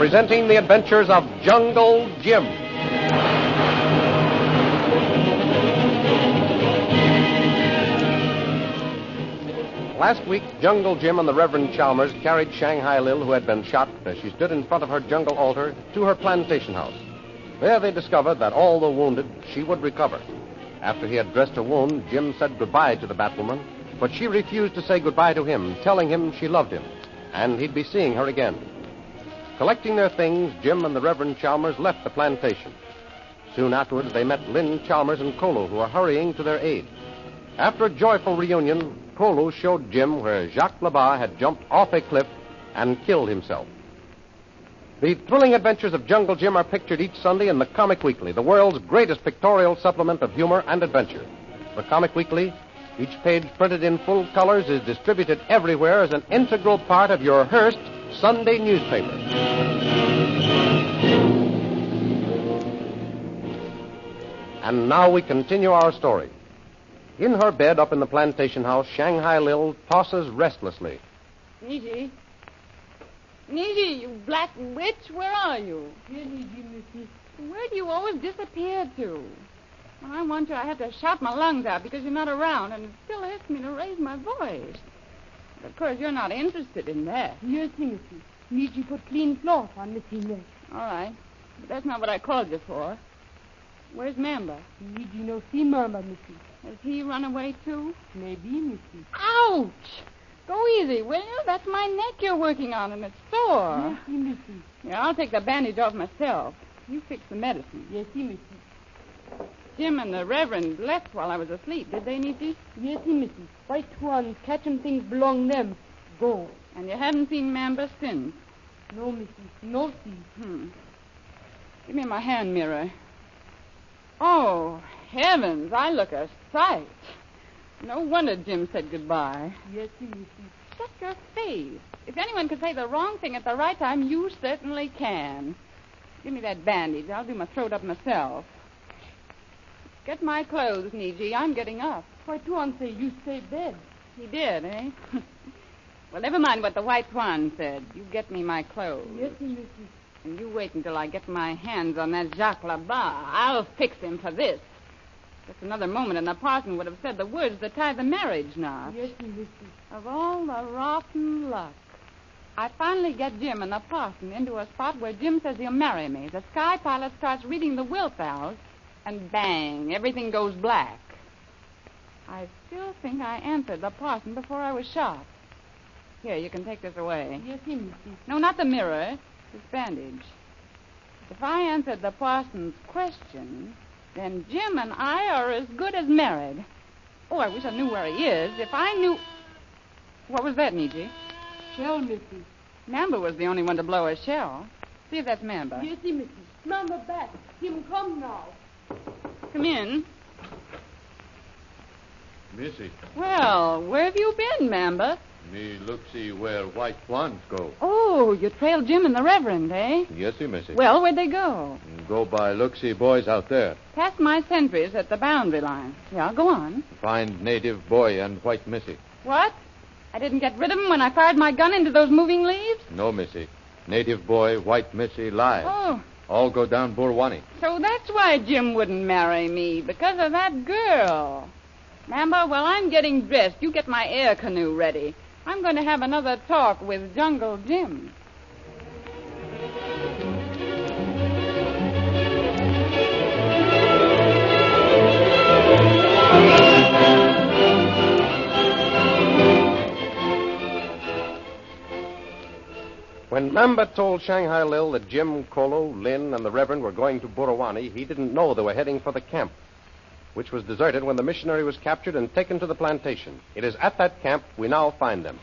presenting the adventures of Jungle Jim. Last week, Jungle Jim and the Reverend Chalmers carried Shanghai Lil, who had been shot as she stood in front of her jungle altar, to her plantation house. There they discovered that, although wounded, she would recover. After he had dressed her wound, Jim said goodbye to the Batwoman, but she refused to say goodbye to him, telling him she loved him, and he'd be seeing her again. Collecting their things, Jim and the Reverend Chalmers left the plantation. Soon afterwards, they met Lynn Chalmers and Kolo, who were hurrying to their aid. After a joyful reunion, Kolo showed Jim where Jacques Labat had jumped off a cliff and killed himself. The thrilling adventures of Jungle Jim are pictured each Sunday in the Comic Weekly, the world's greatest pictorial supplement of humor and adventure. The Comic Weekly, each page printed in full colors, is distributed everywhere as an integral part of your Hearst Sunday newspaper. And now we continue our story. In her bed up in the plantation house, Shanghai Lil tosses restlessly. Niji, you black witch, where are you? Here, Niji, Missy. Where do you always disappear to? When I want you, I have to shout my lungs out because you're not around, and it still hurts me to raise my voice. But of course, you're not interested in that. Yes, Missy. Niji put clean cloth on Missy neck. All right, but that's not what I called you for. Where's Mamba? Niji no see Mamba, Missy. Has he run away, too? Maybe, Missy. Ouch! Go easy, will you? That's my neck you're working on, and it's sore. Yes, Missy. Yeah, I'll take the bandage off myself. You fix the medicine. Yes, Missy. Jim and the Reverend left while I was asleep, did they, Nietzsche? Yes, Missy. White ones catching things belong them. Go. And you haven't seen Mamba since? No, Missy. No see. Give me my hand mirror. Oh, heavens, I look a sight. No wonder Jim said goodbye. Yes, Missy. Just your face. If anyone can say the wrong thing at the right time, you certainly can. Give me that bandage. I'll do my throat up myself. Get my clothes, Niji. I'm getting up. White one say you stay bed. He did, eh? Well, never mind what the White Swan said. You get me my clothes. Yes, Missy. And you wait until I get my hands on that Jacques Labat. I'll fix him for this. Just another moment, and the parson would have said the words that tie the marriage knot. Yes, Missy. Of all the rotten luck. I finally get Jim and the parson into a spot where Jim says he'll marry me. The sky pilot starts reading the will files, and bang, everything goes black. I still think I answered the parson before I was shot. Here, you can take this away. Yes, Missy. No, not the mirror. This bandage. If I answered the parson's question, then Jim and I are as good as married. Oh, I wish I knew where he is. If I knew... What was that, Niji? Shell, Missy. Mamba was the only one to blow a shell. See if that's Mamba. Yes, Missy. Mamba back. Him come now. Come in. Missy, Well, where have you been, Mamba? me look see where white swans go. Oh, you trailed Jim and the Reverend, eh? Yes, Missy. Well, where'd they go? Go by look see boys out there. Past my sentries at the boundary line. Yeah, go on. Find native boy and white Missy. What? I didn't get rid of him when I fired my gun into those moving leaves? No, Missy. Native boy, white Missy, live. Oh, All go down Burwani. so that's why Jim wouldn't marry me, because of that girl. Mamba, while I'm getting dressed, you get my air canoe ready. I'm going to have another talk with Jungle Jim. When Mamba told Shanghai Lil that Jim, Kolo, Lynn, and the Reverend were going to Burrawani, he didn't know they were heading for the camp, which was deserted when the missionary was captured and taken to the plantation. It is at that camp we now find them.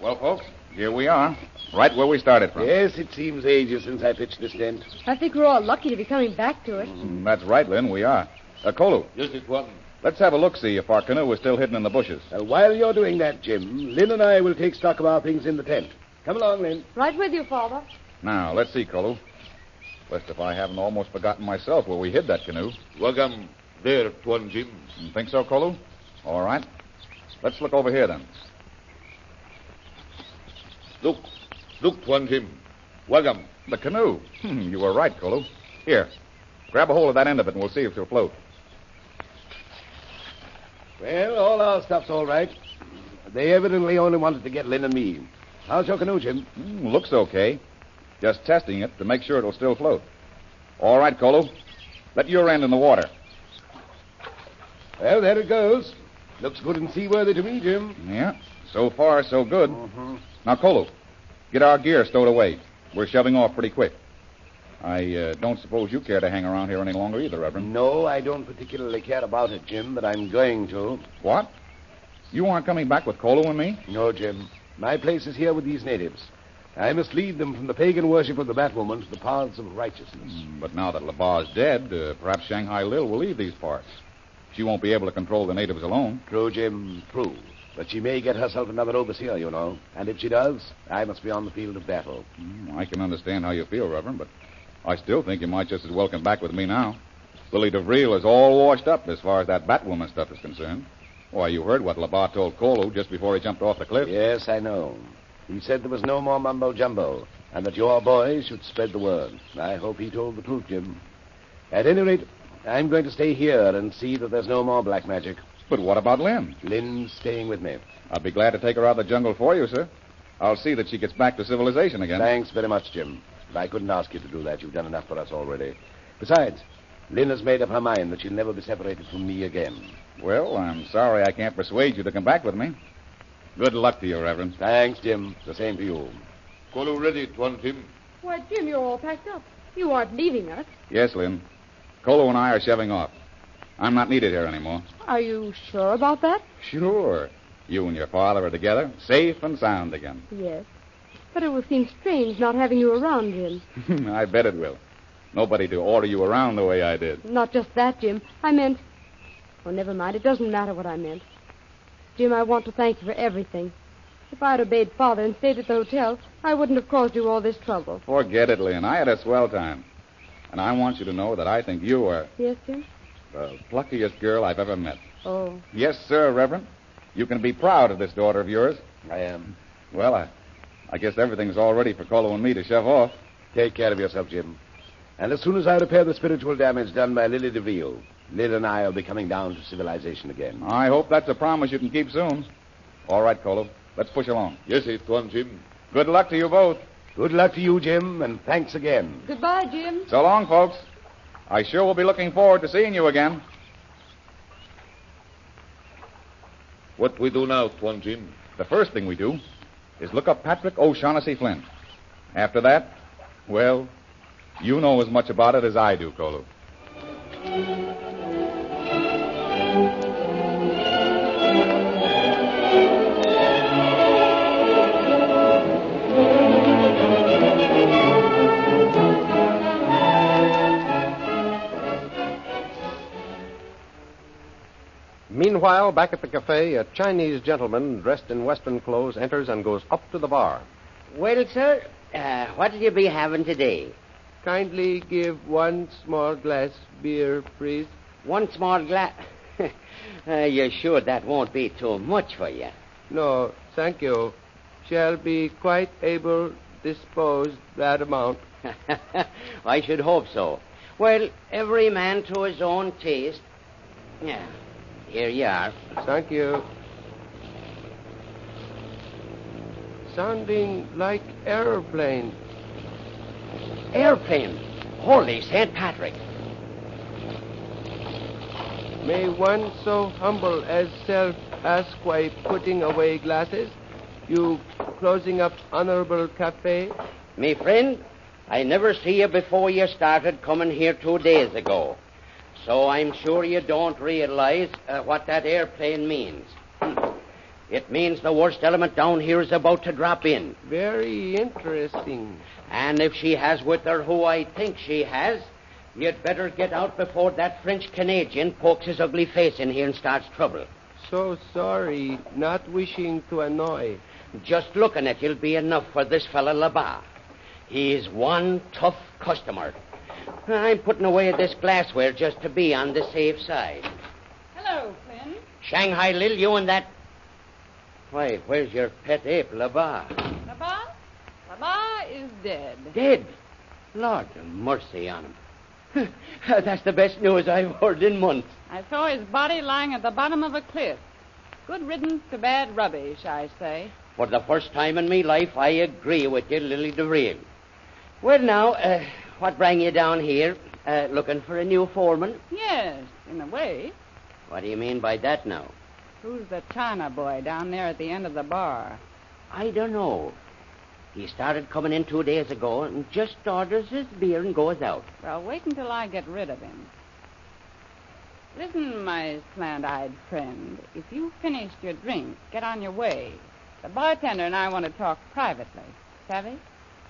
Well, folks, here we are, right where we started from. Yes, it seems ages since I pitched this tent. I think we're all lucky to be coming back to it. That's right, Lynn, we are. Kolu, Yes, it was. let's have a look-see if our canoe is still hidden in the bushes. While you're doing that, Jim, Lynn and I will take stock of our things in the tent. Come along, Lynn. Right with you, Father. Now, let's see, Kolu. Lest if I haven't almost forgotten myself where we hid that canoe. Welcome there, Tuan Jim. You think so, Kolu? All right. Let's look over here, then. Look, Tuan Jim. Welcome. The canoe. You were right, Kolo. Here, grab a hold of that end of it and we'll see if it'll float. Well, all our stuff's all right. They evidently only wanted to get Lynn and me. How's your canoe, Jim? Looks okay. Just testing it to make sure it'll still float. All right, Kolo. Let your end in the water. Well, there it goes. Looks good and seaworthy to me, Jim. Yeah, so far so good. Now, Kolo, get our gear stowed away. We're shoving off pretty quick. I don't suppose you care to hang around here any longer either, Reverend. No, I don't particularly care about it, Jim, but I'm going to. What? You aren't coming back with Kolo and me? No, Jim. My place is here with these natives. I must lead them from the pagan worship of the Batwoman to the paths of righteousness. But now that Labar's dead, perhaps Shanghai Lil will leave these parts. She won't be able to control the natives alone. True, Jim, true. But she may get herself another overseer, you know. And if she does, I must be on the field of battle. I can understand how you feel, Reverend, but I still think you might just as well come back with me now. Lily DeVril is all washed up as far as that Batwoman stuff is concerned. Why, you heard what Labar told Kolo just before he jumped off the cliff. Yes, I know. He said there was no more mumbo-jumbo, and that your boys should spread the word. I hope he told the truth, Jim. At any rate, I'm going to stay here and see that there's no more black magic. But what about Lynn? Lynn's staying with me. I'd be glad to take her out of the jungle for you, sir. I'll see that she gets back to civilization again. Thanks very much, Jim. But I couldn't ask you to do that. You've done enough for us already. Besides, Lynn has made up her mind that she'll never be separated from me again. Well, I'm sorry I can't persuade you to come back with me. Good luck to you, Reverend. Thanks, Jim. The same to you. Kolo ready, Tuan Jim. Why, Jim, you're all packed up. You aren't leaving us. Yes, Lynn. Kolo and I are shoving off. I'm not needed here anymore. Are you sure about that? Sure. You and your father are together, safe and sound again. Yes. But it will seem strange not having you around, Jim. I bet it will. Nobody to order you around the way I did. Not just that, Jim. I meant... Oh, never mind. It doesn't matter what I meant. Jim, I want to thank you for everything. If I had obeyed Father and stayed at the hotel, I wouldn't have caused you all this trouble. Forget it, Lynn. I had a swell time. And I want you to know that I think you are Yes, Jim? the pluckiest girl I've ever met. Oh. Yes, sir, Reverend. You can be proud of this daughter of yours. I am. Well, I guess everything's all ready for Kolo and me to shove off. Take care of yourself, Jim. And as soon as I repair the spiritual damage done by Lily DeVille, Lynn and I will be coming down to civilization again. I hope that's a promise you can keep soon. All right, Kolo. Let's push along. Yes, Tuan Jim. Good luck to you both. Good luck to you, Jim, and thanks again. Goodbye, Jim. So long, folks. I sure will be looking forward to seeing you again. What we do now, Tuan Jim? The first thing we do is look up Patrick O'Shaughnessy Flint. After that, well, you know as much about it as I do, Kolo. Meanwhile, back at the cafe, a Chinese gentleman dressed in Western clothes enters and goes up to the bar. Well, sir, what'll you be having today? Kindly give one small glass beer, please. One small glass. You're sure that won't be too much for you? No, thank you. Shall be quite able dispose that amount. I should hope so. Well, every man to his own taste. Yeah, here you are. Thank you. Sounding like airplane. Airplane. Holy St. Patrick. May one so humble as self ask why putting away glasses? You closing up honorable cafe? Me friend, I never see you before you started coming here 2 days ago. So I'm sure you don't realize what that airplane means. It means the worst element down here is about to drop in. Very interesting. And if she has with her who I think she has, you'd better get out before that French-Canadian pokes his ugly face in here and starts trouble. So sorry, not wishing to annoy. Just looking at you'll be enough for this fella Labar. He's one tough customer. I'm putting away this glassware just to be on the safe side. Hello, Flynn. Shanghai Lil, you and that... Why, where's your pet ape, Labar? Labar? Labar is dead. Dead? Lord have mercy on him. That's the best news I've heard in months. I saw his body lying at the bottom of a cliff. Good riddance to bad rubbish, I say. For the first time in me life, I agree with you, Lily DeVril. Well, now, what bring you down here? Looking for a new foreman? Yes, in a way. What do you mean by that now? Who's the China boy down there at the end of the bar? I don't know. He started coming in 2 days ago and just orders his beer and goes out. Well, wait until I get rid of him. Listen, my slant-eyed friend. If you've finished your drink, get on your way. The bartender and I want to talk privately. Savvy?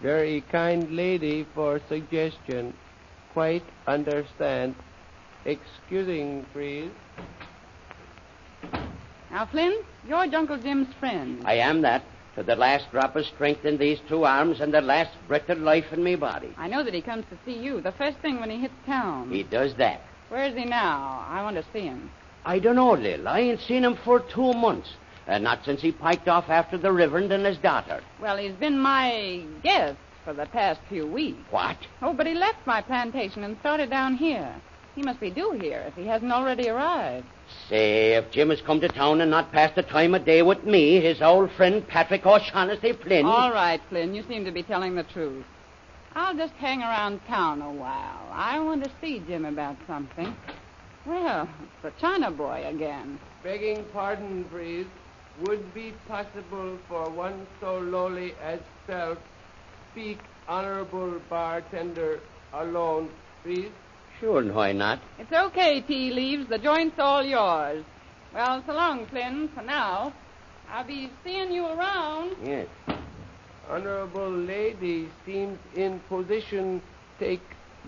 Very kind lady for suggestion. Quite understand. Excusing, please. Now, Flynn, you're Uncle Jim's friend. I am that. To the last drop of strength in these two arms and the last breath of life in me body. I know that he comes to see you the first thing when he hits town. He does that. Where is he now? I want to see him. I don't know, Lil. I ain't seen him for 2 months. Not since he piked off after the Reverend and his daughter. Well, he's been my guest for the past few weeks. What? Oh, but he left my plantation and started down here. He must be due here if he hasn't already arrived. Say, if Jim has come to town and not passed the time of day with me, his old friend Patrick O'Shaughnessy Flynn... All right, Flynn, you seem to be telling the truth. I'll just hang around town a while. I want to see Jim about something. Well, it's the China boy again. Begging pardon, please. Would be possible for one so lowly as self speak honorable bartender alone, please? Sure, and why not? It's okay, Tea Leaves. The joint's all yours. Well, so long, Flynn, for now. I'll be seeing you around. Yes. Honorable lady seems in position take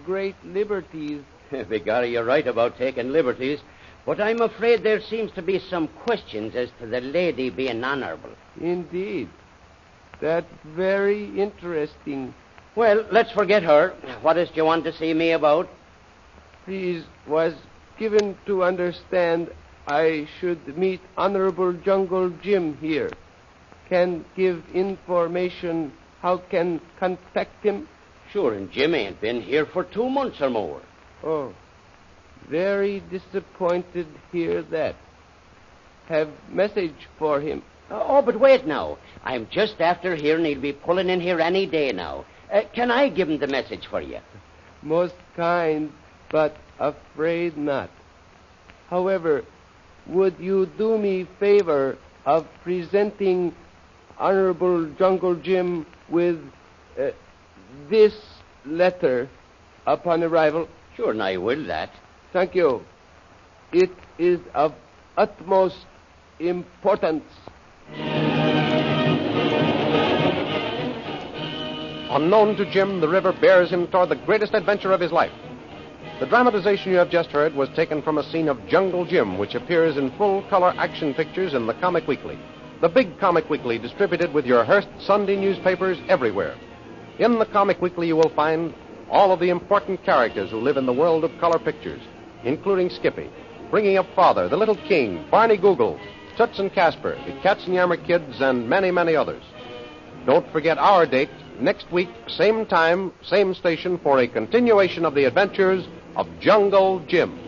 great liberties. Begorry, you're right about taking liberties, but I'm afraid there seems to be some questions as to the lady being honorable. Indeed. That's very interesting. Well, let's forget her. What is it you want to see me about? Please, was given to understand I should meet Honorable Jungle Jim here. Can give information how can contact him? Sure, and Jim ain't been here for 2 months or more. Oh, very disappointed hear that. Have message for him. Oh, but wait now. I'm just after hearing he'll be pulling in here any day now. Can I give him the message for you? Most kind, but afraid not. However, would you do me favor of presenting Honorable Jungle Jim with this letter upon arrival? Sure, and I will that. Thank you. It is of utmost importance. Unknown to Jim, the river bears him toward the greatest adventure of his life. The dramatization you have just heard was taken from a scene of Jungle Jim, which appears in full-color action pictures in the Comic Weekly, the big Comic Weekly distributed with your Hearst Sunday newspapers everywhere. In the Comic Weekly, you will find all of the important characters who live in the world of color pictures, including Skippy, Bringing Up Father, The Little King, Barney Google, Toots and Casper, the Katzenjammer Kids, and many, many others. Don't forget our date, next week, same time, same station, for a continuation of the adventures of Jungle Jim.